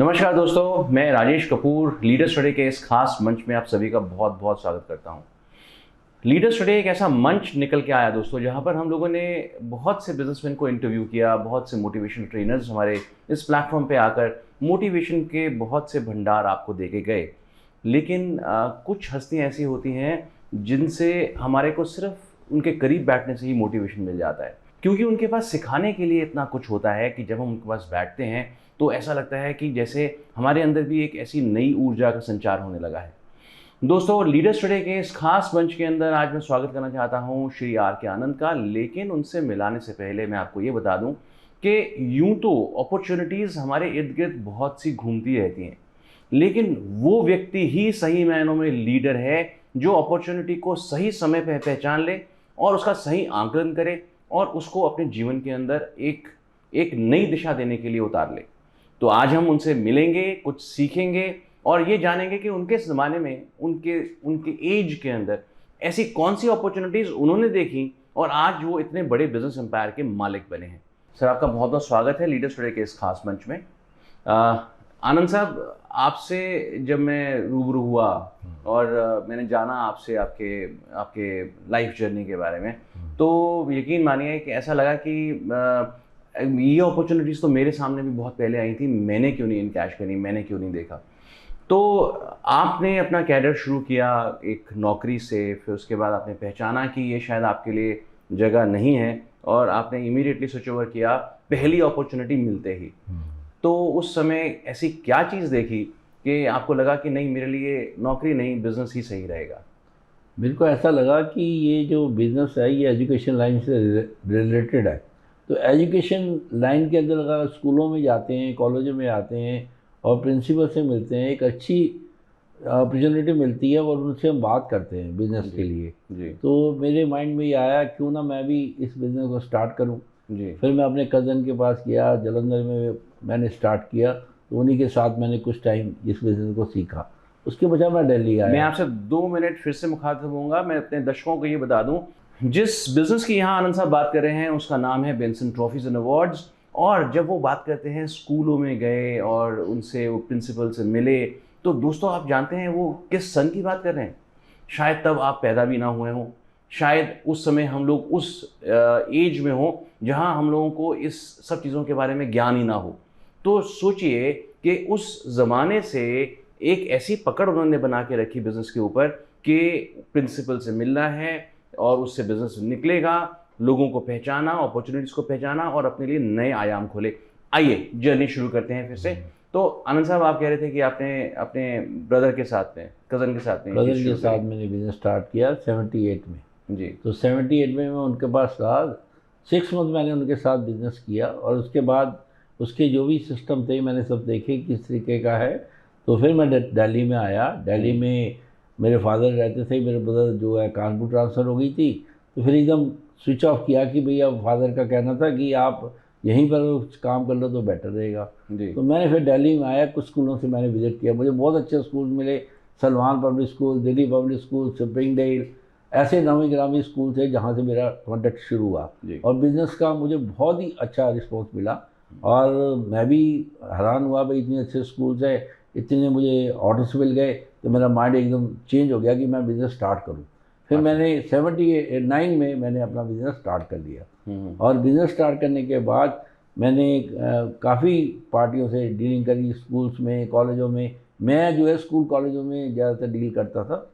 नमस्कार दोस्तों, मैं राजेश कपूर लीडर स्टडी के इस खास मंच में आप सभी का बहुत बहुत स्वागत करता हूं। लीडर स्टडी एक ऐसा मंच निकल के आया दोस्तों, जहां पर हम लोगों ने बहुत से बिजनेसमैन को इंटरव्यू किया, बहुत से मोटिवेशन ट्रेनर्स हमारे इस प्लेटफॉर्म पे आकर मोटिवेशन के बहुत से भंडार आपको दे के गए। लेकिन कुछ हस्तियां ऐसी होती हैं जिनसे हमारे को सिर्फ उनके करीब बैठने से ही मोटिवेशन मिल जाता है, क्योंकि उनके पास सिखाने के लिए इतना कुछ होता है कि जब हम उनके पास बैठते हैं तो ऐसा लगता है कि जैसे हमारे अंदर भी एक ऐसी नई ऊर्जा का संचार होने लगा है। दोस्तों, लीडर स्टडी के इस खास मंच के अंदर आज मैं स्वागत करना चाहता हूं श्री आर के आनंद का। लेकिन उनसे मिलाने से पहले मैं आपको ये बता दूं कि यूं तो अपॉर्चुनिटीज़ हमारे इर्द गिर्द बहुत सी घूमती रहती हैं, लेकिन वो व्यक्ति ही सही मायनों में लीडर है जो अपॉर्चुनिटी को सही समय पर पहचान ले और उसका सही आंकलन करे और उसको अपने जीवन के अंदर एक नई दिशा देने के लिए उतार ले। तो आज हम उनसे मिलेंगे, कुछ सीखेंगे और ये जानेंगे कि उनके ज़माने में उनके एज के अंदर ऐसी कौन सी अपॉर्चुनिटीज़ उन्होंने देखी और आज वो इतने बड़े बिजनेस एम्पायर के मालिक बने हैं। सर, आपका बहुत बहुत स्वागत है लीडर स्टडी के इस खास मंच में। आनंद साहब, आपसे जब मैं रूबरू हुआ और मैंने जाना आपसे आपके लाइफ जर्नी के बारे में, तो यकीन मानिए कि ऐसा लगा कि ये अपॉर्चुनिटीज़ तो मेरे सामने भी बहुत पहले आई थी, मैंने क्यों नहीं इनकैश करी, मैंने क्यों नहीं देखा। तो आपने अपना कैरियर शुरू किया एक नौकरी से, फिर उसके बाद आपने पहचाना कि ये शायद आपके लिए जगह नहीं है और आपने इमीडिएटली स्विच ओवर किया पहली अपॉर्चुनिटी मिलते ही। तो उस समय ऐसी क्या चीज़ देखी कि आपको लगा कि नहीं, मेरे लिए नौकरी नहीं, बिजनेस ही सही रहेगा? मेरे को ऐसा लगा कि ये जो बिज़नेस है ये एजुकेशन लाइन से रिलेटेड है। तो एजुकेशन लाइन के अंदर अगर स्कूलों में जाते हैं, कॉलेजों में आते हैं और प्रिंसिपल से मिलते हैं, एक अच्छी अपॉर्चुनिटी मिलती है और उनसे हम बात करते हैं बिज़नेस के लिए जी। तो मेरे माइंड में ये आया क्यों ना मैं भी इस बिज़नेस को स्टार्ट करूं। जी। फिर मैं अपने कज़न के पास गया, जालंधर में मैंने स्टार्ट किया, तो उन्हीं के साथ मैंने कुछ टाइम इस बिज़नेस को सीखा। उसके बजाय मैं दिल्ली आया। मैं आपसे 2 मिनट फिर से मुखातिब होऊंगा। मैं अपने दर्शकों को ये बता दूं, जिस बिजनेस की यहाँ आनंद साहब बात कर रहे हैं उसका नाम है बेंसन ट्रॉफीज एंड अवार्ड्स। और जब वो बात करते हैं स्कूलों में गए और उनसे वो प्रिंसिपल से मिले, तो दोस्तों आप जानते हैं वो किस सन की बात कर रहे हैं? शायद तब आप पैदा भी ना हुए हों, शायद उस समय हम लोग उस एज में हों जहाँ हम लोगों को इस सब चीज़ों के बारे में ज्ञान ही ना हो। तो सोचिए कि उस ज़माने से एक ऐसी पकड़ उन्होंने बना के रखी बिज़नेस के ऊपर कि प्रिंसिपल से मिलना है और उससे बिज़नेस निकलेगा, लोगों को पहचाना, अपॉर्चुनिटीज़ को पहचाना और अपने लिए नए आयाम खोले। आइए जर्नी शुरू करते हैं फिर से। तो आनंद साहब, आप कह रहे थे कि आपने अपने ब्रदर के साथ में, कज़न के साथ में मैंने बिज़नेस स्टार्ट किया 78 में। जी। तो 78 में मैं उनके पास रहा, 6 मंथ मैंने उनके साथ बिज़नेस किया और उसके बाद उसके जो भी सिस्टम थे मैंने सब देखे किस तरीके का है। तो फिर मैं दिल्ली में आया। दिल्ली में मेरे फादर रहते थे, मेरे ब्रदर जो है कानपुर ट्रांसफ़र हो गई थी, तो फिर एकदम स्विच ऑफ किया कि भैया फादर का कहना था कि आप यहीं पर काम कर लो तो बेटर रहेगा। तो मैंने फिर दिल्ली में आया, कुछ स्कूलों से मैंने विज़िट किया, मुझे बहुत अच्छे स्कूल मिले, Salman public school, Delhi public school, Springdale, ऐसे नामी ग्रामी स्कूल थे जहाँ से मेरा कॉन्टेक्ट शुरू हुआ और बिज़नेस का मुझे बहुत ही अच्छा रिस्पॉन्स मिला और मैं भी हैरान हुआ भाई इतने अच्छे स्कूल से इतने मुझे ऑर्डर्स मिल गए। तो मेरा माइंड एकदम चेंज हो गया कि मैं बिज़नेस स्टार्ट करूं। फिर मैंने 79 में मैंने अपना बिज़नेस स्टार्ट कर दिया और बिज़नेस स्टार्ट करने के बाद मैंने काफ़ी पार्टियों से डीलिंग करी, स्कूल्स में, कॉलेजों में। मैं जो है स्कूल कॉलेजों में ज़्यादातर डील करता था।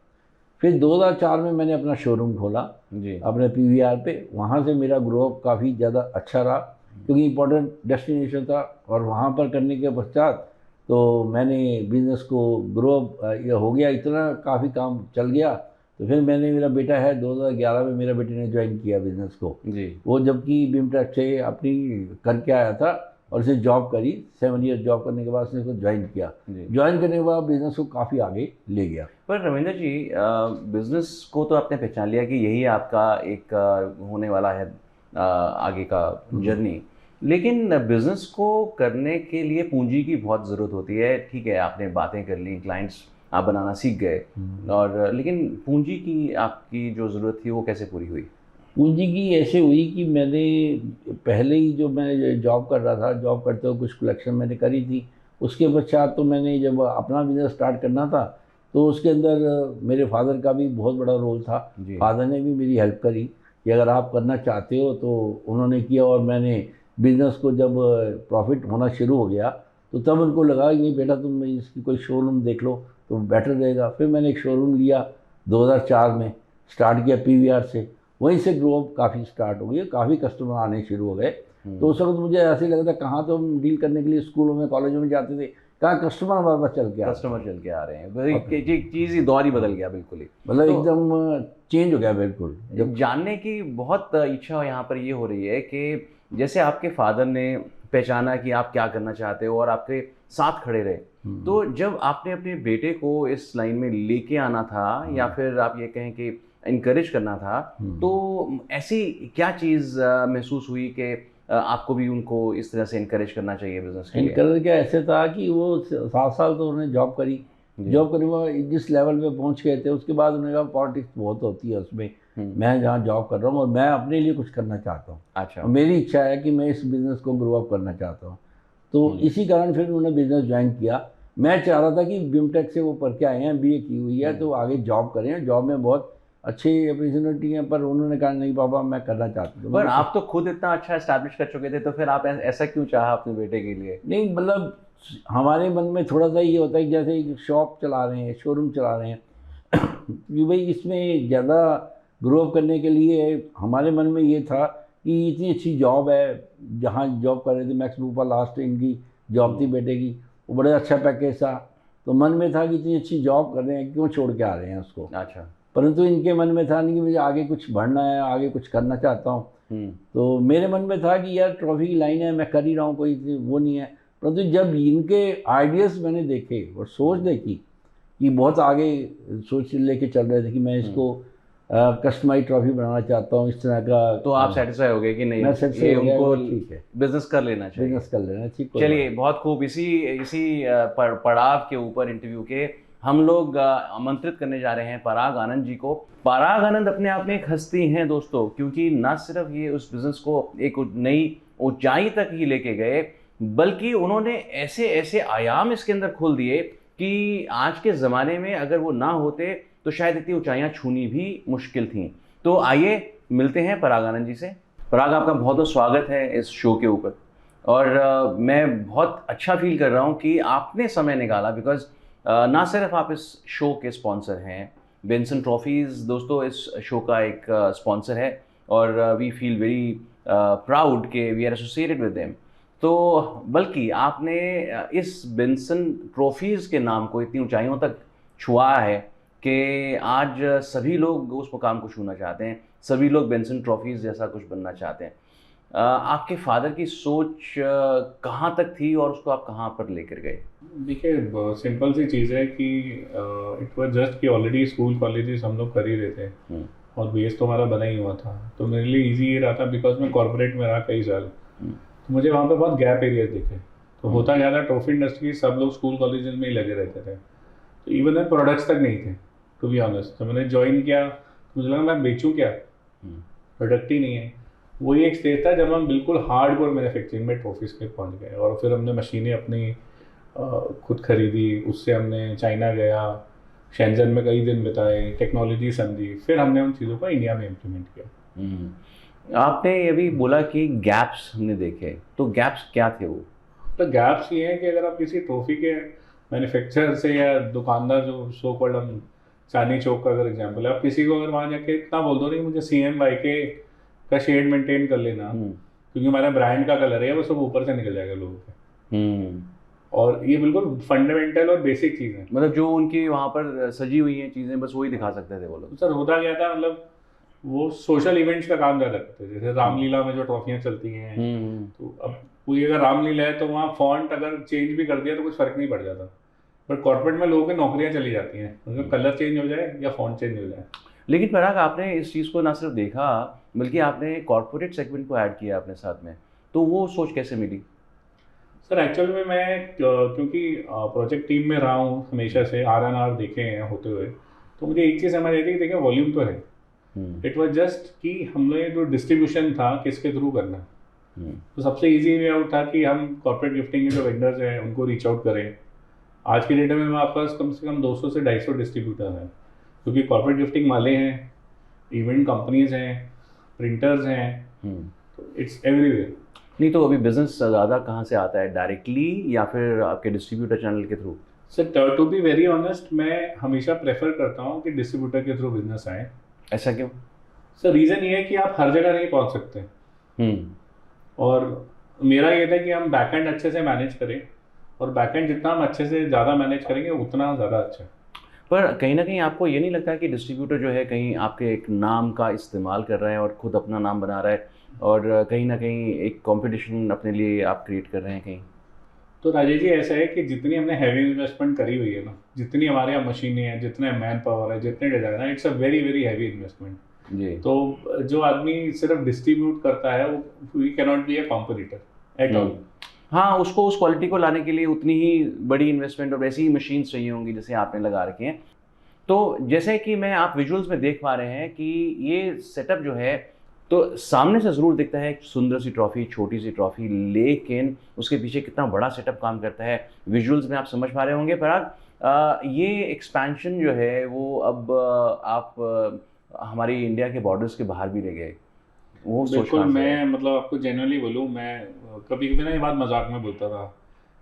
फिर 2004 में मैंने अपना शोरूम खोला अपने PVR पे। वहाँ से मेरा ग्रो अप काफ़ी ज़्यादा अच्छा रहा क्योंकि इम्पोर्टेंट डेस्टिनेशन था और वहाँ पर करने के पश्चात तो मैंने बिज़नेस को ग्रो हो गया, इतना काफ़ी काम चल गया। तो फिर मेरा बेटा है, 2011 में मेरे बेटे ने ज्वाइन किया बिज़नेस को जी। वो जबकि बिमटेक से अपनी करके आया था और उसे जॉब करी, 7 ईयर जॉब करने के बाद उसने उसको ज्वाइन किया। ज्वाइन करने के बाद बिज़नेस को काफ़ी आगे ले गया। पर रविंदर जी, बिज़नेस को तो आपने पहचान लिया कि यही आपका एक होने वाला है आगे का जर्नी, लेकिन बिज़नेस को करने के लिए पूंजी की बहुत ज़रूरत होती है। ठीक है, आपने बातें कर ली, क्लाइंट्स आप बनाना सीख गए, और लेकिन पूंजी की आपकी जो ज़रूरत थी वो कैसे पूरी हुई? पूंजी की ऐसे हुई कि मैंने पहले ही जो मैं जॉब कर रहा था, जॉब करते हुए कुछ कलेक्शन मैंने करी थी उसके पश्चात तो मैंने जब अपना बिज़नेस स्टार्ट करना था तो उसके अंदर मेरे फादर का भी बहुत बड़ा रोल था। जी। फादर ने भी मेरी हेल्प करी कि अगर आप करना चाहते हो तो उन्होंने किया, और मैंने बिज़नेस को जब प्रॉफिट होना शुरू हो गया तो तब उनको लगा कि बेटा तुम इसकी कोई शोरूम देख लो तो बेटर रहेगा। फिर मैंने एक शोरूम लिया 2004 में, स्टार्ट किया पीवीआर से, वहीं से ग्रो अप काफ़ी स्टार्ट हो गई, काफ़ी कस्टमर आने शुरू हो गए। तो उस वक्त मुझे ऐसे लगता कहाँ तो हम डील करने के लिए स्कूलों में कॉलेजों में जाते थे, कहाँ कस्टमर हमारे पास चल के आ कस्टमर चल के आ रहे हैं, चीज़ ही दौर ही बदल गया बिल्कुल ही। मतलब तो एकदम चेंज हो गया बिल्कुल। जब जानने की बहुत इच्छा यहाँ पर ये हो रही है कि जैसे आपके फादर ने पहचाना कि आप क्या करना चाहते हो और आपके साथ खड़े रहे, तो जब आपने अपने बेटे को इस लाइन में लेके आना था या फिर आप ये कहें कि इनकरेज करना था, तो ऐसी क्या चीज़ महसूस हुई कि आपको भी उनको इस तरह से इनकरेज करना चाहिए बिजनेस के लिए? इनकरेज क्या ऐसे था कि वो 7 साल तो उन्होंने जॉब करी, जॉब करने वो जिस लेवल पे पहुंच गए थे उसके बाद उन्होंने कहा पॉलिटिक्स बहुत होती है उसमें, मैं जहाँ जॉब कर रहा हूँ और मैं अपने लिए कुछ करना चाहता हूँ। अच्छा। और मेरी इच्छा है कि मैं इस बिज़नेस को ग्रो अप करना चाहता हूँ। तो इसी कारण फिर उन्होंने बिज़नेस ज्वाइन किया। मैं चाह रहा था कि बिमटेक से वो पढ़ के आए हैं, बीए की हुई है, तो आगे जॉब करें, जॉब में बहुत अच्छी अपॉर्चुनिटी है, पर उन्होंने कहा नहीं पापा मैं करना चाहता हूँ। पर आप तो खुद इतना अच्छा एस्टैब्लिश कर चुके थे, तो फिर आप ऐसा क्यों चाहा अपने बेटे के लिए? नहीं मतलब हमारे मन में थोड़ा सा ये होता है कि जैसे एक शॉप चला रहे हैं, शोरूम चला रहे हैं कि भाई इसमें ज़्यादा ग्रो अप करने के लिए हमारे मन में ये था कि इतनी अच्छी जॉब है, जहाँ जॉब कर रहे थे मैक्स भूपा, लास्ट इनकी जॉब थी बेटे की, वो बड़ा अच्छा पैकेज था। तो मन में था कि इतनी अच्छी जॉब कर रहे हैं, क्यों छोड़ के आ रहे हैं उसको। अच्छा। परंतु इनके मन में था नहीं कि मुझे आगे कुछ बढ़ना है, आगे कुछ करना चाहता हूँ। तो मेरे मन में था कि यार ट्रॉफी की लाइन है, मैं कर ही रहा हूँ, कोई वो नहीं है। परंतु जब इनके आइडियाज़ मैंने देखे और सोच देखी कि बहुत आगे सोच लेके चल रहे थे कि मैं इसको कस्टमाइज ट्रॉफी बनाना चाहता हूँ इस तरह का, तो आप सेटिस्फाई हो गए कि नहीं मैं satisfy ये हो गया, उनको ठीक है, बिजनेस कर लेना चाहिए? बिजनेस कर लेना ठीक। चलिए, बहुत खूब। इसी पड़ाव के ऊपर इंटरव्यू के हम लोग आमंत्रित करने जा रहे हैं पराग आनंद जी को। पराग आनंद अपने आप में एक हस्ती हैं दोस्तों, क्योंकि ना सिर्फ ये उस बिज़नेस को एक नई ऊंचाई तक ही लेके गए, बल्कि उन्होंने ऐसे ऐसे आयाम इसके अंदर खोल दिए कि आज के ज़माने में अगर वो ना होते तो शायद इतनी ऊंचाइयां छूनी भी मुश्किल थी। तो आइए मिलते हैं पराग आनंद जी से। पराग, आपका बहुत बहुत स्वागत है इस शो के ऊपर। और मैं बहुत अच्छा फील कर रहा हूँ कि आपने समय निकाला, बिकॉज ना सिर्फ आप इस शो के स्पॉन्सर हैं, बेंसन ट्रॉफीज़ दोस्तों इस शो का एक स्पॉन्सर है, और वी फील वेरी प्राउड के we are associated with them. तो बल्कि आपने इस बेंसन ट्रॉफीज़ के नाम को इतनी ऊंचाइयों तक छुआ है कि आज सभी लोग उस मुकाम को छूना चाहते हैं, सभी लोग बेंसन ट्रॉफीज़ जैसा कुछ बनना चाहते हैं। आपके फादर की सोच कहाँ तक थी और उसको आप कहाँ पर लेकर गए? देखिए, सिंपल सी चीज़ है कि इट वाज जस्ट कि ऑलरेडी स्कूल कॉलेजेस हम लोग कर ही रहे थे और बेस तो हमारा बना ही हुआ था। तो मेरे लिए इजी ये रहा था, बिकॉज मैं कॉर्पोरेट में रहा कई साल, तो मुझे वहाँ पे बहुत गैप एरियाज दिखे। तो होता क्या था, ट्रॉफी इंडस्ट्री सब लोग स्कूल कॉलेजेस में ही लगे रहते थे, तो इवन में प्रोडक्ट्स तक नहीं थे टू बी ऑनेस्ट। तो मैंने ज्वाइन किया तो मुझे लगा मैं बेचूँ क्या, प्रोडक्ट ही नहीं है। वही एक स्टेज था जब हम बिल्कुल हार्डकोर मैन्युफैक्चरिंग में ट्रॉफीज़ पे पहुँच गए, और फिर हमने मशीनें अपनी खुद खरीदी, उससे हमने चाइना गया, शेंजन में कई दिन बिताए, टेक्नोलॉजी समझी, फिर हमने उन चीज़ों को इंडिया में इम्प्लीमेंट किया। आपने अभी बोला कि गैप्स हमने देखे, तो गैप्स क्या थे वो? तो गैप्स ये हैं कि अगर आप किसी ट्रॉफी के मैन्युफैक्चरर से या दुकानदार, जो सो कॉल्ड हम चांदनी चौक का अगर एग्जाम्पल है, आप किसी को अगर वहाँ जाके इतना बोल दो नहीं मुझे CMYK का शेड मेंटेन कर लेना, क्योंकि हमारा ब्रांड का कलर है, वो सब ऊपर से निकल जाएगा लोगों के। और ये बिल्कुल फंडामेंटल और बेसिक चीज़ है। मतलब जो उनकी वहाँ पर सजी हुई हैं चीज़ें, बस वही दिखा सकते थे वो लोग। सर होता क्या था, मतलब वो सोशल इवेंट्स का काम ज़्यादा करते थे। जैसे रामलीला में जो ट्रॉफियाँ चलती हैं, तो अब कोई अगर रामलीला है तो वहाँ फॉन्ट अगर चेंज भी कर दिया तो कुछ फ़र्क नहीं पड़ जाता, बट कॉर्पोरेट में लोगों की नौकरियाँ चली जाती हैं, उनका कलर चेंज हो जाए या फॉन्ट चेंज हो जाए। लेकिन पराग, आपने इस चीज़ को ना सिर्फ देखा बल्कि आपने कॉर्पोरेट सेगमेंट को ऐड किया अपने साथ में, तो वो सोच कैसे मिली? सर एक्चुअल में मैं क्योंकि प्रोजेक्ट टीम में रहा हूँ हमेशा से, R&R देखे हैं होते हुए, तो मुझे एक चीज़ समझ आई थी कि देखिए वॉल्यूम तो है, इट वाज जस्ट कि हम लोग जो डिस्ट्रीब्यूशन था किसके थ्रू करना। तो सबसे इजी वे आउट था कि हम कॉर्पोरेट गिफ्टिंग के जो वेंडर्स हैं उनको रीच आउट करें। आज के डेट में हमारे पास कम से कम 200 से 250 डिस्ट्रीब्यूटर हैं, क्योंकि कॉर्पोरेट गिफ्टिंग वाले हैं, इवेंट कंपनीज हैं, प्रिंटर्स हैं, तो इट्स एवरीवेयर। नहीं तो अभी बिजनेस ज़्यादा कहाँ से आता है, डायरेक्टली या फिर आपके डिस्ट्रीब्यूटर चैनल के through? Sir to be very honest, मैं हमेशा प्रेफर करता हूँ कि डिस्ट्रीब्यूटर के थ्रू बिजनेस आए। ऐसा क्यों? सर रीज़न ये है कि आप हर जगह नहीं पहुँच सकते, और मेरा ये था कि हम बैकएंड अच्छे से मैनेज करें, और बैकएंड जितना हम अच्छे से ज़्यादा मैनेज करेंगे उतना ज़्यादा अच्छा है। पर कहीं ना कहीं आपको ये नहीं लगता है कि डिस्ट्रीब्यूटर जो है कहीं आपके एक नाम का इस्तेमाल कर रहा है और खुद अपना नाम बना रहा है, और कहीं ना कहीं एक कंपटीशन अपने लिए आप क्रिएट कर रहे हैं कहीं? तो राजेश जी, ऐसा है कि जितनी हमने हैवी इन्वेस्टमेंट करी हुई है ना, जितनी हमारे यहाँ मशीनें हैं, जितने मैन पावर है, जितने डिजाइन है, it's a very very heavy investment जी। तो जो आदमी सिर्फ डिस्ट्रीब्यूट करता है वो we cannot be a competitor at all. हाँ, उसको उस क्वालिटी को लाने के लिए उतनी ही बड़ी इन्वेस्टमेंट और वैसी ही मशीन्स चाहिए होंगी जैसे आपने लगा रखे हैं। तो जैसे कि मैं आप विजुअल्स में देख पा रहे हैं कि ये सेटअप जो है, तो सामने से ज़रूर दिखता है एक सुंदर सी ट्रॉफी, छोटी सी ट्रॉफी, लेकिन उसके पीछे कितना बड़ा सेटअप काम करता है विजुअल्स में आप समझ पा रहे होंगे। पराग, ये एक्सपेंशन जो है वो अब आप हमारी इंडिया के बॉर्डर्स के बाहर भी ले गए, वो सोच बिल्कुल। कहाँ से मैं आया? मतलब आपको जेन्युइनली बोलूँ, मैं कभी कभी ना ये बात मजाक में बोलता था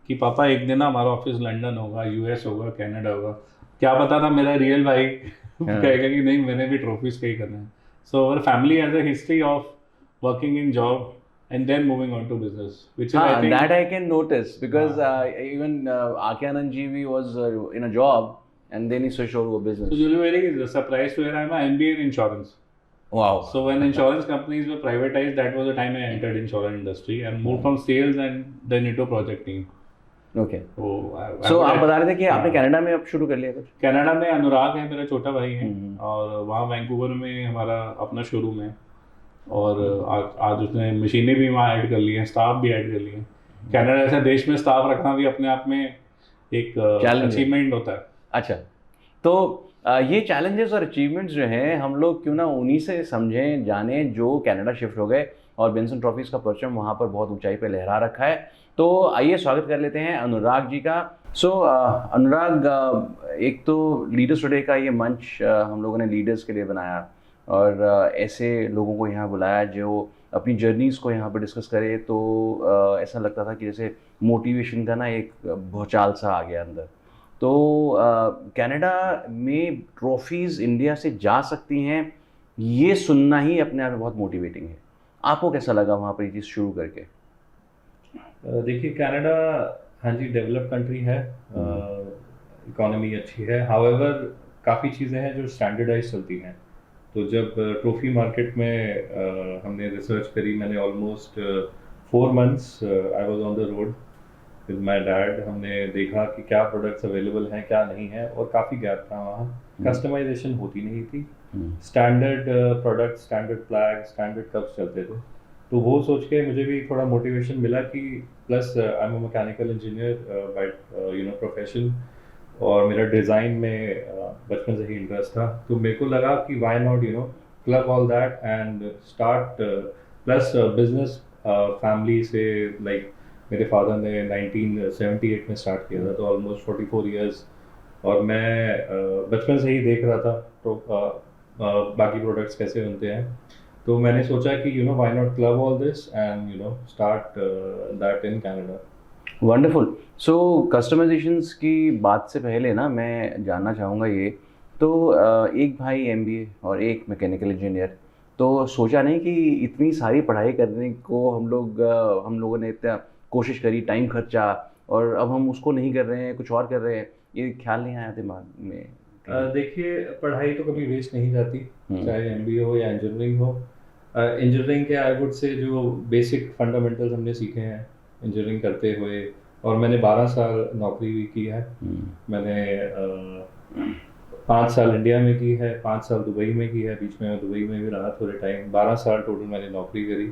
कि पापा एक दिन ना हमारा ऑफिस लंदन होगा, यूएस होगा, कनाडा होगा। क्या पता था मेरा रियल भाई कहेगा कि नहीं, मैंने भी ट्रॉफीज पे ही करना है। So our family has a history of working in job and then moving on to business, which is I think That I can notice because even Akyanand Ji was in a job and then he switched over to a business. so you'll be very surprised to hear I'm an MBA in insurance. Wow. So when insurance companies were privatized, that was the time I entered insurance industry and moved from sales and then into project team. Okay. So आप बता रहे थे कि आपने Canada में अब शुरू कर लिया कुछ? कनाडा में अनुराग है, मेरा छोटा भाई है, और वहाँ वैंकूवर में हमारा अपना शोरूम है, और आज उसने मशीनें भी वहाँ ऐड कर ली हैं, स्टाफ भी ऐड कर लिए हैं। कनाडा ऐसा देश में स्टाफ रखना भी अपने आप में एक अचीवमेंट होता है। अच्छा, तो ये चैलेंजेस और अचीवमेंट्स जो हैं हम लोग क्यों ना उन्हीं से समझें जानें जो कनाडा शिफ्ट हो गए और बेंसन ट्रॉफीज़ का परचम वहाँ पर बहुत ऊंचाई पे लहरा रखा है। तो आइए स्वागत कर लेते हैं अनुराग जी का। अनुराग, एक तो लीडर्स टुडे का ये मंच हम लोगों ने लीडर्स के लिए बनाया और ऐसे लोगों को यहाँ बुलाया जो अपनी जर्नीज़ को यहाँ पर डिस्कस करे, तो ऐसा लगता था कि जैसे मोटिवेशन का ना एक भौचाल सा आ गया अंदर। तो कनाडा में ट्रॉफीज़ इंडिया से जा सकती हैं, ये सुनना ही अपने आप में बहुत मोटिवेटिंग है। आपको कैसा लगा वहाँ पर ये चीज़ शुरू करके? देखिए, कनाडा हाँ जी डेवलप कंट्री है, इकोनॉमी अच्छी है, हाउएवर काफ़ी चीज़ें हैं जो स्टैंडर्डाइज चलती हैं। तो जब ट्रॉफी मार्केट में हमने रिसर्च करी, मैंने almost 4 months I was on the road with my dad. हमने देखा कि क्या प्रोडक्ट्स अवेलेबल हैं, क्या नहीं है, और काफ़ी गैप था वहाँ। कस्टमाइजेशन होती नहीं थी, standard product, standard flag, standard cups चलते थे। तो वो सोच के मुझे भी थोड़ा मोटिवेशन मिला कि plus I am a mechanical engineer by profession, और मेरा डिज़ाइन में बचपन से ही इंटरेस्ट था। तो मेरे को लगा कि why not club all that and start plus business. Family से लाइक मेरे फादर ने 1978 में स्टार्ट किया था, तो ऑलमोस्ट 44 years, और मैं बचपन से ही देख रहा था तो बाकी प्रोडक्ट्स कैसे बनते हैं। तो मैंने सोचा कि why not club all this and start that in Canada. Wonderful. So customizations की बात से पहले ना मैं जानना चाहूँगा ये, तो एक भाई MBA और एक मैकेनिकल इंजीनियर, तो सोचा नहीं कि इतनी सारी पढ़ाई करने को हम लोगों ने इतना कोशिश करी, टाइम खर्चा, और अब हम उसको नहीं कर रहे हैं, कुछ और कर रहे हैं, ये ख्याल नहीं आया दिमाग में? देखिए, पढ़ाई तो कभी वेस्ट नहीं जाती, चाहे MBA हो या इंजीनियरिंग हो। इंजीनियरिंग के आई वुड से जो बेसिक फंडामेंटल्स हमने सीखे हैं इंजीनियरिंग करते हुए, और मैंने 12 साल नौकरी भी की है। मैंने 5 साल इंडिया में की है, 5 साल दुबई में की है, बीच में मैं दुबई में भी रहा थोड़े टाइम। 12 साल टोटल मैंने नौकरी करी।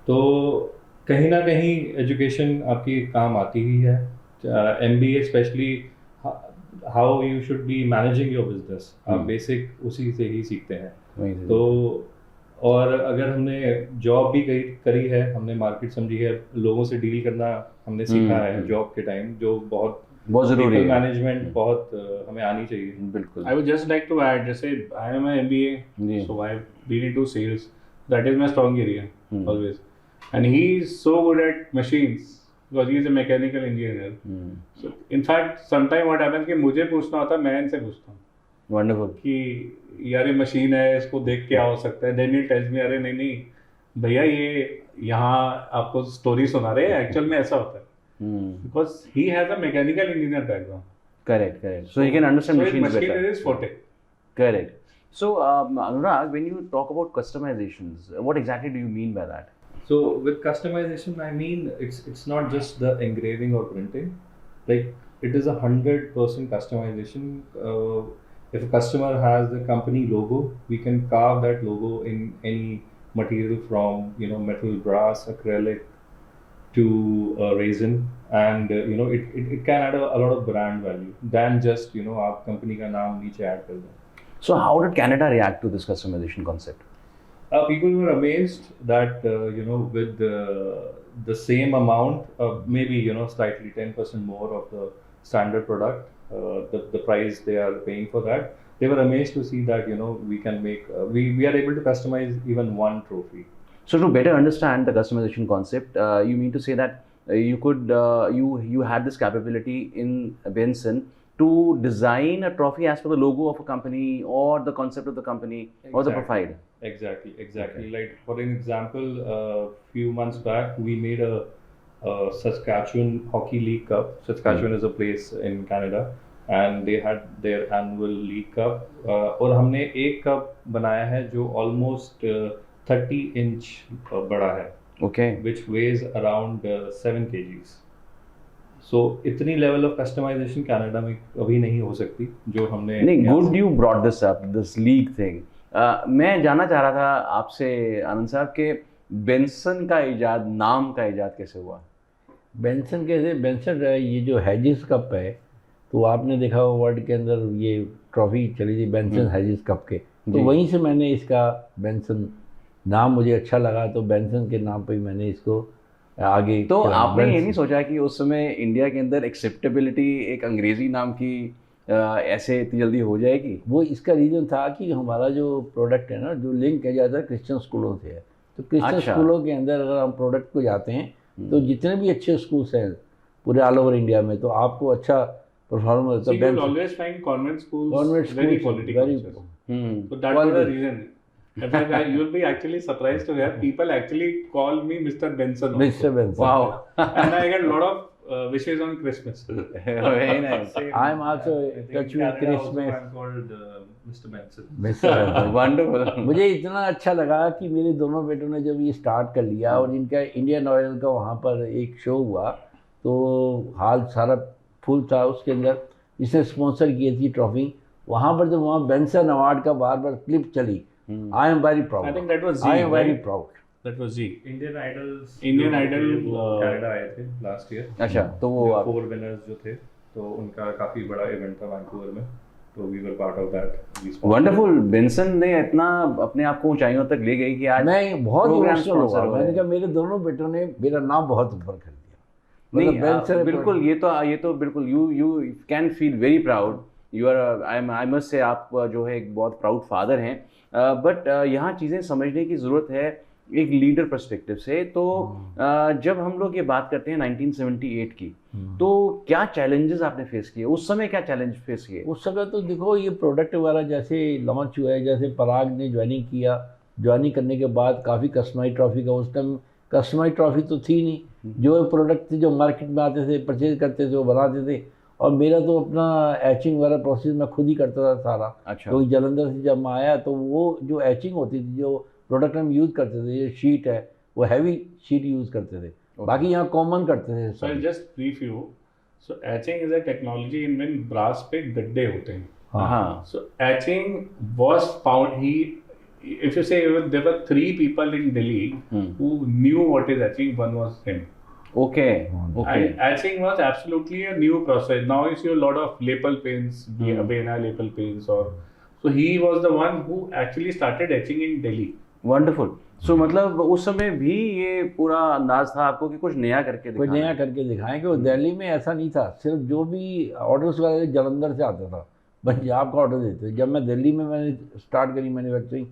तो कहीं ना कहीं एजुकेशन आपकी काम आती ही है। MBA specially how you should be managing your business, आप बेसिक उसी से ही सीखते हैं। तो और अगर हमने जॉब भी करी है, हमने मार्केट समझी है, लोगों से डील करना हमने सीखा है जॉब के टाइम, जो बहुत जरूरी है। मैनेजमेंट बहुत हमें आनी चाहिए। बिल्कुल। I would just like to add, जैसे I am an MBA, ji. so I've been into sales. That is my strong area always. And he is so good at machines because he is a mechanical engineer. So in fact, sometime what happens कि मुझे पूछना होता है, मैं इनसे पूछता हूँ wonderful. कि यार ये मशीन है, इसको देख क्या हो सकता है। Then he tells me, अरे नहीं नहीं भैया, ये यहाँ आपको स्टोरी सुना रहे हैं, एक्चुअल में ऐसा होता है। Because he has a mechanical engineer background. Correct. So he can understand So machines machine better. is his forte. Correct. So Anurag, when you talk about customizations, what exactly do you mean by that? So with customization, I mean it's not just the engraving or printing. Like it is 100% customization. If a customer has the company logo, we can carve that logo in any material from metal, brass, acrylic to resin, and it can add a lot of brand value than just आप company का नाम नीचे add कर दो. So how did Canada react to this customization concept? People were amazed that with the same amount, maybe slightly 10% more of the standard product, the price they are paying for that, they were amazed to see that we can make we are able to customize even one trophy. So to better understand the customization concept, you mean to say that you could you had this capability in Benson to design a trophy as per the logo of a company or the concept of the company or the profile. Exactly. Okay. Like for an example, a few months back we made a Saskatchewan Hockey League Cup. Saskatchewan is a place in Canada, and they had their annual League Cup. और हमने एक cup बनाया है जो almost 30 inch बड़ा है. Okay. Which weighs around 7 kgs. So इतनी level of customization Canada में अभी नहीं हो सकती जो हमने. नहीं, good you brought this up, this league thing. मैं जानना चाह रहा था आपसे आनंद साहब के बेंसन का इजाद, नाम का इजाद कैसे हुआ? बेंसन ये जो हैजिस कप है, तो आपने देखा हो वर्ल्ड के अंदर ये ट्रॉफी चली थी बेंसन हैजिस कप के, तो वहीं से मैंने इसका बेंसन नाम मुझे अच्छा लगा, तो बेंसन के नाम पे ही मैंने इसको आगे. तो आपने ये नहीं सोचा कि उस समय इंडिया के अंदर एक्सेप्टेबिलिटी एक अंग्रेजी नाम की ऐसे इतनी जल्दी हो जाएगी? वो इसका रीज़न था कि हमारा जो प्रोडक्ट है ना, जो लिंक किया जाता है क्रिश्चियन स्कूलों से है, तो क्रिश्चियन स्कूलों के अंदर अगर हम प्रोडक्ट को जाते हैं तो जितने भी अच्छे स्कूल्स हैं पूरे ऑल ओवर इंडिया में, तो आपको अच्छा परफॉर्मेंस होता है. You will always find convent schools very quality courses. So that was the reason. In fact, you will be actually surprised to hear people actually call me Mr. Benson. Mr. Benson. Wow. And I get a lot of wishes on Christmas. Very nice. I am also in touch with Christmas. I'm called Mr. Benson. Mr. Benson. Wonderful. मुझे इतना अच्छा लगा कि मेरे दोनों बेटों ने जब ये स्टार्ट कर लिया और इनका इंडियन ऑयल का वहाँ पर एक शो हुआ, तो हाल सारा फुल था उसके अंदर, इसने स्पॉन्सर की थी ट्रॉफी, वहाँ पर जब वहाँ बेंसन अवार्ड का बार बार क्लिप चली, I am very proud. I think that was Z. I am very right? proud. That was Z. Indian Idol Canada आए थे लास्ट ईयर. अच्छा, तो वो 4 winners जो थे, तो उनका काफी बड़ा इवेंट था वैंकूवर में, तो we were part of that. Wonderful. Benson ने इतना अपने आप को ऊंचाइयों तक ले गई कि आज मैं बहुत इमोशनल हुआ. हो मैंने कहा मेरे दोनों बेटों ने मेरा नाम बहुत ऊपर कर दिया. नहीं, बिल्कुल, ये तो बिल्कुल you can feel very proud. You are I must say आप जो है एक बहुत प्राउड फादर हैं. बट यहाँ चीज़ें समझने की ज़रूरत है एक लीडर पर्सपेक्टिव से. तो जब हम लोग ये बात करते हैं 1978 की, तो क्या चैलेंजेस आपने फेस किए उस समय? क्या चैलेंज फेस किए उस समय? तो देखो ये प्रोडक्ट वाला जैसे लॉन्च हुआ है, जैसे पराग ने ज्वाइनिंग किया, ज्वाइनिंग करने के बाद काफ़ी कस्टमाइज ट्रॉफी का, उस टाइम कस्टमाइज ट्रॉफी तो थी नहीं, जो प्रोडक्ट थे जो मार्केट में आते थे परचेज करते थे वो बनाते थे, और मेरा तो अपना एचिंग वाला प्रोसेस मैं खुद ही करता था सारा. अच्छा. क्योंकि जलंधर से जब मैं आया तो वो जो एचिंग होती थी, जो प्रोडक्ट हम यूज़ करते थे, ये शीट है वो हैवी शीट यूज़ करते थे. बाकी यहाँ कॉमन करते थे. So I'll just brief you. So etching is a technology in when brass पे गड्ढे होते हैं. हाँ. So etching was found. If you say there were 3 people in Delhi who knew what is etching, one was him. Okay. And etching was absolutely a new process. Now you see a lot of lapel pens, Bena lapel pens, or so he was the one who actually started etching in Delhi. Wonderful. So मतलब उस समय भी ये पूरा अंदाज था आपको कि कुछ नया करके कोई दिखाना नया है। करके दिखाएं कि वो दिल्ली में ऐसा नहीं था, सिर्फ जो भी ऑर्डर्स वाले जलंधर से आता था, पंजाब का ऑर्डर देते थे। जब मैं दिल्ली में मैंने स्टार्ट करी मैन्युफैक्चरिंग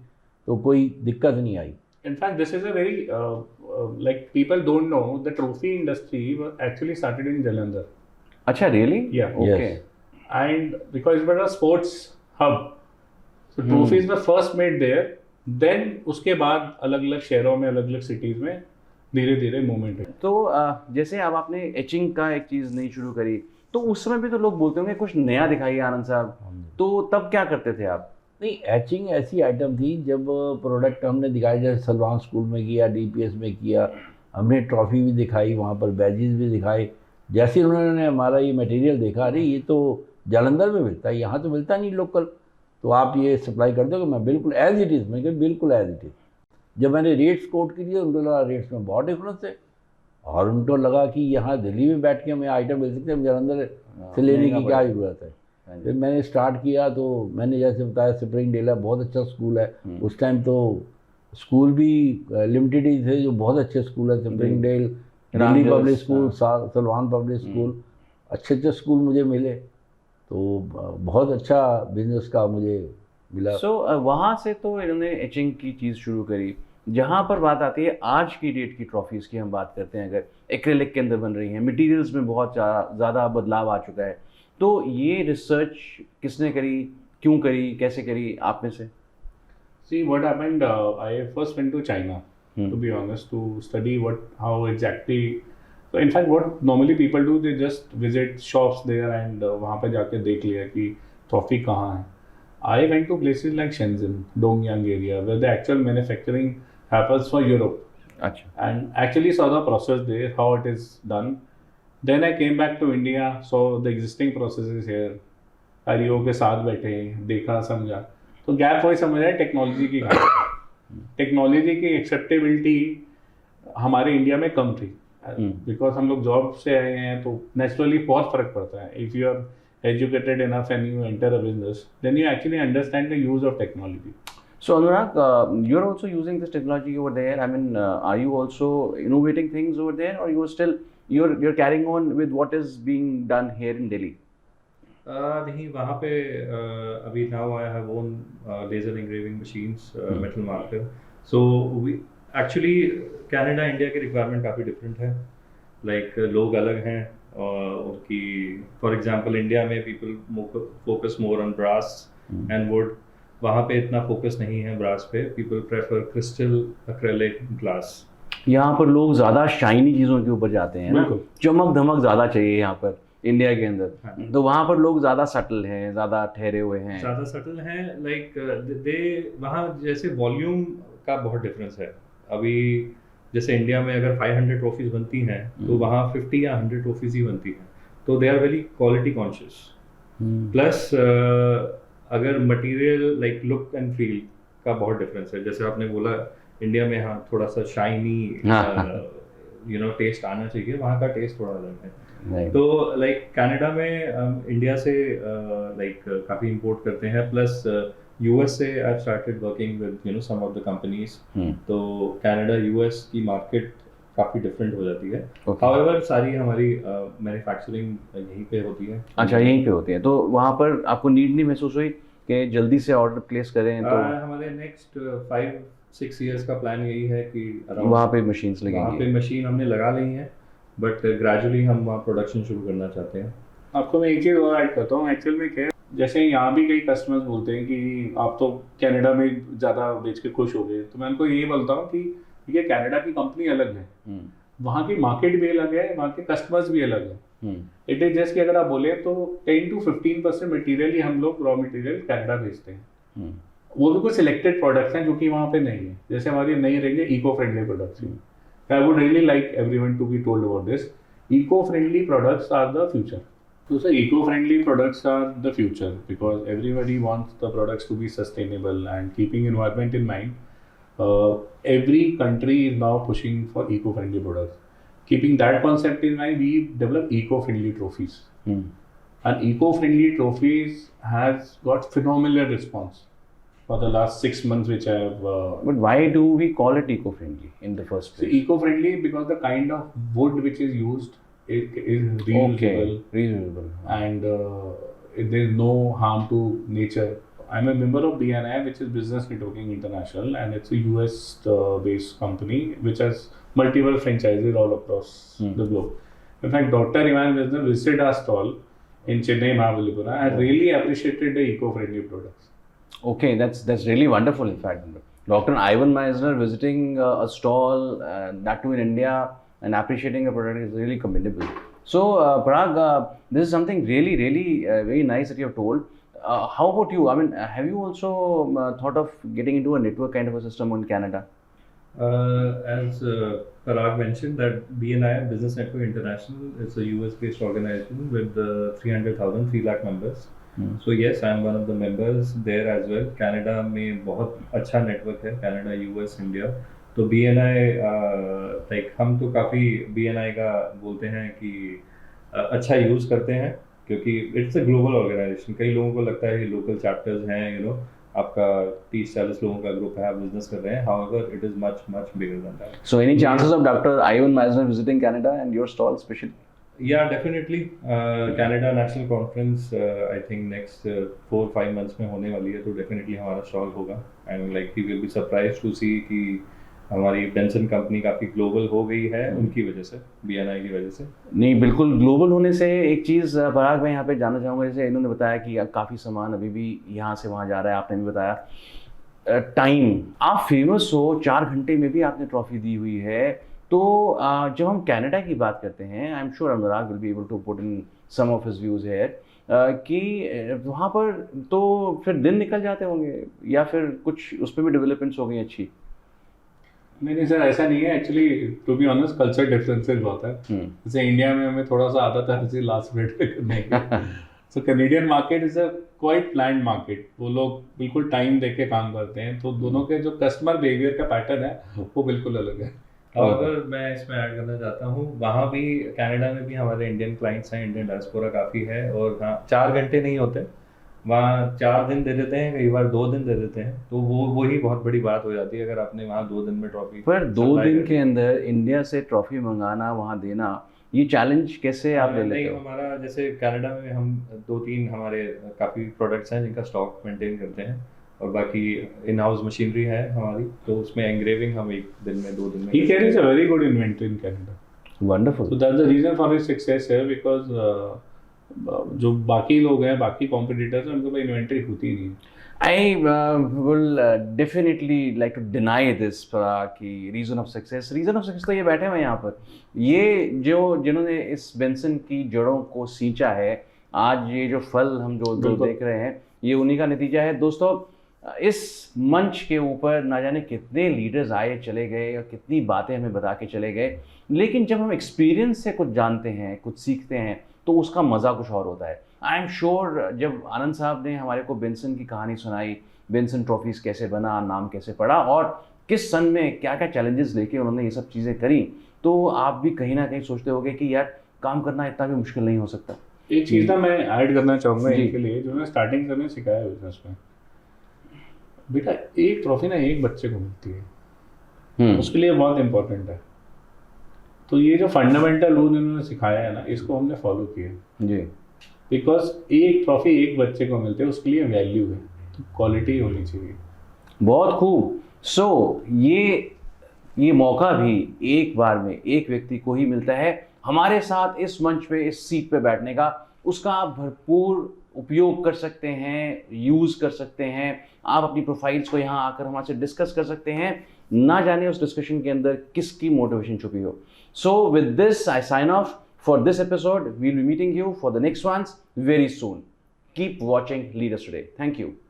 तो कोई दिक्कत नहीं आई। In fact, this is a very like people don't know the trophy industry was actually started in Jalandhar, अच्छा really? Yeah. Okay. Yes. and because it was a sports hub, so trophies were first made there. Then उसके बाद अलग-अलग शहरों में अलग-अलग cities में धीरे-धीरे movement है। तो जैसे अब आपने एचिंग का एक चीज़ नई शुरू करी, तो उस समय भी तो लोग बोलते होंगे कुछ नया दिखाइए आनंद साहब, तो तब क्या करते थे आप? नहीं, एचिंग ऐसी आइटम थी, जब प्रोडक्ट हमने दिखाया, जैसे सलमान स्कूल में किया, डीपीएस में किया, हमने ट्रॉफी भी दिखाई, वहाँ पर बैजेस भी दिखाए। जैसे उन्होंने हमारा ये मटेरियल देखा, अरे ये तो जालंधर में मिलता है, यहाँ तो मिलता नहीं लोकल, तो आप ये सप्लाई कर दोगे? मैं बिल्कुल एज इट इज़, मैं कहा बिल्कुल एज इट इज़। जब मैंने रेट्स कोट किए उनको लगा रेट्स में बहुत डिफरेंस है, और उनको लगा कि यहाँ दिल्ली में बैठ के हमें आइटम मिल सकते हैं, हम जालंधर से लेने की क्या ज़रूरत है। फिर मैंने स्टार्ट किया, तो मैंने जैसे बताया स्प्रिंग डेला बहुत अच्छा स्कूल है। उस टाइम तो स्कूल भी लिमिटेड ही थे, जो बहुत अच्छे स्कूल है, Springdale, Delhi public school, Salman public school, अच्छे अच्छे स्कूल मुझे मिले, तो बहुत अच्छा बिजनेस का मुझे मिला। सो वहाँ से तो इन्होंने एचिंग की चीज़ शुरू करी। जहाँ पर बात आती है आज की डेट की ट्रॉफीज़ की, हम बात करते हैं, अगर एक्रेलिक के अंदर बन रही हैं, मटेरियल्स में बहुत ज़्यादा बदलाव आ चुका है, तो ये रिसर्च किसने करी, क्यों करी, कैसे करी आप में से? See what happened. I first went to China, to be honest, to study how exactly. So in fact, what normally people do, they just visit shops there and वहाँ पे जाके देख लिया कि trophy कहाँ है. I went to places like Shenzhen, Dongyang area, where the actual manufacturing happens for Europe, अच्छा। and actually saw the process there, how it is done. Then I came back to India, saw the existing processes here. कारीगरों के साथ बैठे, देखा, समझा, तो gap वही समझ आया टेक्नोलॉजी की। टेक्नोलॉजी की एक्सेप्टेबिलिटी हमारे इंडिया में कम थी, बिकॉज हम लोग जॉब से आए हैं, तो नेचुरली बहुत फर्क पड़ता है। If you are educated enough and you enter a business, then you actually understand the use of technology. So Anurag, you're also using this technology over there. I mean, are you also innovating things over there, or you're carrying on with what is being done here in Delhi? नहीं, वहाँ पे अभी now I have own laser engraving machines, metal marker. So we actually Canada India के requirement काफ़ी different है, like लोग अलग हैं, और उनकी फॉर एग्जांपल इंडिया में people focus more on brass and wood, वहाँ पे इतना फोकस नहीं है ब्रास पे, people prefer crystal, acrylic, glass. यहाँ पर लोग ज़्यादा शाइनी चीज़ों के ऊपर जाते हैं ना, बिल्कुल। चमक धमक ज़्यादा चाहिए यहाँ पर इंडिया के अंदर, तो वहाँ पर लोग ज़्यादा सटल हैं, ज़्यादा ठहरे हुए हैं, ज़्यादा सटल हैं, लाइक दे वहाँ जैसे वॉल्यूम का बहुत डिफरेंस है। अभी जैसे इंडिया में अगर 500 ट्रॉफीज बनती हैं, तो वहाँ 50 या 100 ट्रॉफीज ही बनती हैं, तो they are very quality conscious. Plus अगर material like look and feel का बहुत डिफरेंस है। जैसे आपने बोला इंडिया में हाँ थोड़ा सा शाइनी टेस्ट आना चाहिए, वहाँ का टेस्ट थोड़ा अलग है। तो लाइक कनाडा में इंडिया से लाइक काफ़ी इंपोर्ट करते हैं, प्लस यूएस से I started working with some of the companies, तो कनाडा यूएस की मार्केट काफ़ी डिफरेंट हो जाती है। हाउएवर सारी हमारी मैन्युफैक्चरिंग यहीं पे होती है। अच्छा, यहीं पे होती है, तो वहाँ पर आपको नीड नहीं महसूस हुई कि जल्दी से ऑर्डर प्लेस करें? तो हमारे नेक्स्ट 5-6 ईयर्स का प्लान यही है कि वहाँ पे मशीन्स वहाँ लगेंगी। पे मशीन हमने लगा ली है, बट ग्रेजुअली हम वहाँ प्रोडक्शन शुरू करना चाहते हैं। आपको मैं एक चीज़ और ऐड करता हूँ, एक्चुअल में क्या है, जैसे यहाँ भी कई कस्टमर्स बोलते हैं कि आप तो कनाडा में ज़्यादा बेच के खुश हो गए, तो मैं उनको ये बोलता हूँ कि ये कनाडा की कंपनी अलग है, वहाँ की मार्केट भी अलग है, वहाँ के कस्टमर्स भी अलग है। इट इज जस्ट कि अगर आप बोले तो 10 to 15% मटीरियल ही हम लोग रॉ मटेरियल कनाडा भेजते हैं, वो भी कुछ सिलेक्टेड प्रोडक्ट्स हैं जो कि वहाँ पे नहीं है। जैसे हमारी नई रेंज है इको फ्रेंडली प्रोडक्ट्स की, I would really like everyone to be told about this. Eco friendly products are the future. So sir, eco-friendly products are the future because everybody wants the products to be sustainable, and keeping environment in mind, every country is now pushing for eco-friendly products. Keeping that concept in mind, we develop eco-friendly trophies. And eco-friendly trophies has got phenomenal response. for the last 6 months which I have. But why do we call it eco-friendly in the first So place? eco-friendly because the kind of wood which is used is reusable, Okay, reusable. and there is no harm to nature. I'm a member of BNI, which is Business Networking International, and it's a US based company which has multiple franchises all across the globe. In fact, Dr. Ivan Wisner visited our stall in Chennai, Mahabalipuram, and really appreciated the eco-friendly products. Okay, that's really wonderful. In fact, Dr. Ivan Meisner visiting a stall, that too in India, and appreciating a product is really commendable. So, Parag, this is something really, really very nice that you have told. How about you? I mean, have you also thought of getting into a network kind of a system in Canada? As Parag mentioned, that BNI, Business Network International, is a US-based organization with 300,000, 3 lakh members. So yes, I am one of the members there as well. Canada में बहुत अच्छा network है, Canada, US, India. तो BNI like हम तो काफ़ी BNI का बोलते हैं कि अच्छा यूज़ करते हैं, क्योंकि इट्स अ ग्लोबल ऑर्गेनाइजेशन. कई लोगों को लगता है लोकल चैप्टर्स हैं, यू नो, आपका 30-40 लोगों का ग्रुप है, आप बिजनेस कर रहे हैं. However it is much much bigger than that. So, any chances of Dr. Ivan Meisner visiting Canada and your stall especially? या definitely Canada national conference I think next 4-5 months में होने वाली है, तो डेफिनेटली हमारा स्टॉल होगा. And like he will be surprise to see कि हमारी बेंसन कंपनी काफ़ी ग्लोबल हो गई है उनकी वजह से, बीएनआई की वजह से. नहीं, बिल्कुल ग्लोबल होने से एक चीज़ पराग मैं यहाँ पे जानना चाहूँगा. जैसे इन्होंने बताया कि काफ़ी सामान अभी भी यहाँ से वहाँ जा रहा है, आपने भी बताया टाइम, आप फेमस हो, 4 घंटे में भी आपने ट्रॉफी दी हुई है. तो जब हम कनाडा की बात करते हैं, I am sure Anurag will be able to put in some of his views here, कि वहाँ पर तो फिर दिन निकल जाते होंगे या फिर कुछ उस पर भी डेवलपमेंट्स हो गई अच्छी? नहीं सर, ऐसा नहीं है. Actually to be honest, culture differences बहुत है. जैसे इंडिया में हमें थोड़ा सा आदत है हर लास्ट मिनट पे करने की. So Canadian market is a quite planned market. वो लोग बिल्कुल टाइम देके काम करते हैं, तो दोनों के जो कस्टमर बिहेवियर का पैटर्न है वो बिल्कुल अलग है. अगर मैं इसमें ऐड करना चाहता हूँ, वहाँ भी कनाडा में भी हमारे इंडियन क्लाइंट्स हैं, इंडियन डायस्पोरा काफ़ी है, और हाँ 4 घंटे नहीं होते वहाँ, 4 दिन दे देते हैं, कई बार 2 दिन दे देते हैं. तो वही बहुत बड़ी बात हो जाती है अगर आपने वहाँ 2 दिन में ट्रॉफी. पर 2 दिन के अंदर इंडिया से ट्रॉफी मंगाना, वहाँ देना, ये चैलेंज कैसे आप ले लेते हो? हमारा जैसे कनाडा में हम 2-3 हमारे काफ़ी प्रोडक्ट्स हैं जिनका स्टॉक मेंटेन करते हैं, और बाकी इन हाउस मशीनरी है हमारी, तो उसमें एंग्रेविंग हम 1 दिन में 2 दिन में. He carries a very good inventory in Canada. Wonderful. So that's the reason for his success है, because जो बाकी लोग हैं, बाकी कॉम्पिटिटर्स हैं, उनके पास इन्वेंट्री होती नहीं. I will definitely like to deny this कि रीज़न ऑफ सक्सेस तो ये बैठे हुए यहाँ पर, ये जो जिन्होंने इस बेंसन की जड़ों को सींचा है, आज ये जो फल हम जो देख रहे हैं, ये उन्हीं का नतीजा है. दोस्तों, इस मंच के ऊपर ना जाने कितने लीडर्स आए चले गए और कितनी बातें हमें बता के चले गए, लेकिन जब हम एक्सपीरियंस से कुछ जानते हैं, कुछ सीखते हैं, तो उसका मज़ा कुछ और होता है. आई एम श्योर जब आनंद साहब ने हमारे को बेंसन की कहानी सुनाई, बेंसन ट्रॉफीज़ कैसे बना, नाम कैसे पड़ा और किस सन में क्या क्या चैलेंजेस लेके उन्होंने ये सब चीज़ें करी, तो आप भी कहीं ना कहीं सोचते होगे कि यार काम करना इतना भी मुश्किल नहीं हो सकता. एक चीज़ ना मैं ऐड करना चाहूँगा इनके लिए, जो मैं स्टार्टिंग से मैंने सिखाया बिजनेस में. बेटा, एक ट्रॉफी ना एक बच्चे को मिलती है, उसके लिए बहुत इम्पोर्टेंट है. तो ये जो फंडामेंटल रूल इन्होंने सिखाया है ना, इसको हमने फॉलो किया जी. बिकॉज एक ट्रॉफी एक बच्चे को मिलते है, उसके लिए वैल्यू है, तो क्वालिटी होनी चाहिए. बहुत खूब. सो ये मौका भी एक बार में एक व्यक्ति को ही मिलता है हमारे साथ इस मंच पे, इस सीट पे बैठने का. उसका आप भरपूर उपयोग कर सकते हैं, यूज़ कर सकते हैं. आप अपनी प्रोफाइल्स को यहाँ आकर हमारे से डिस्कस कर सकते हैं, ना जाने उस डिस्कशन के अंदर किसकी मोटिवेशन छुपी हो. So with this I sign off for this episode. We'll be meeting you for the next ones very soon. Keep watching Leaders Today. Thank you.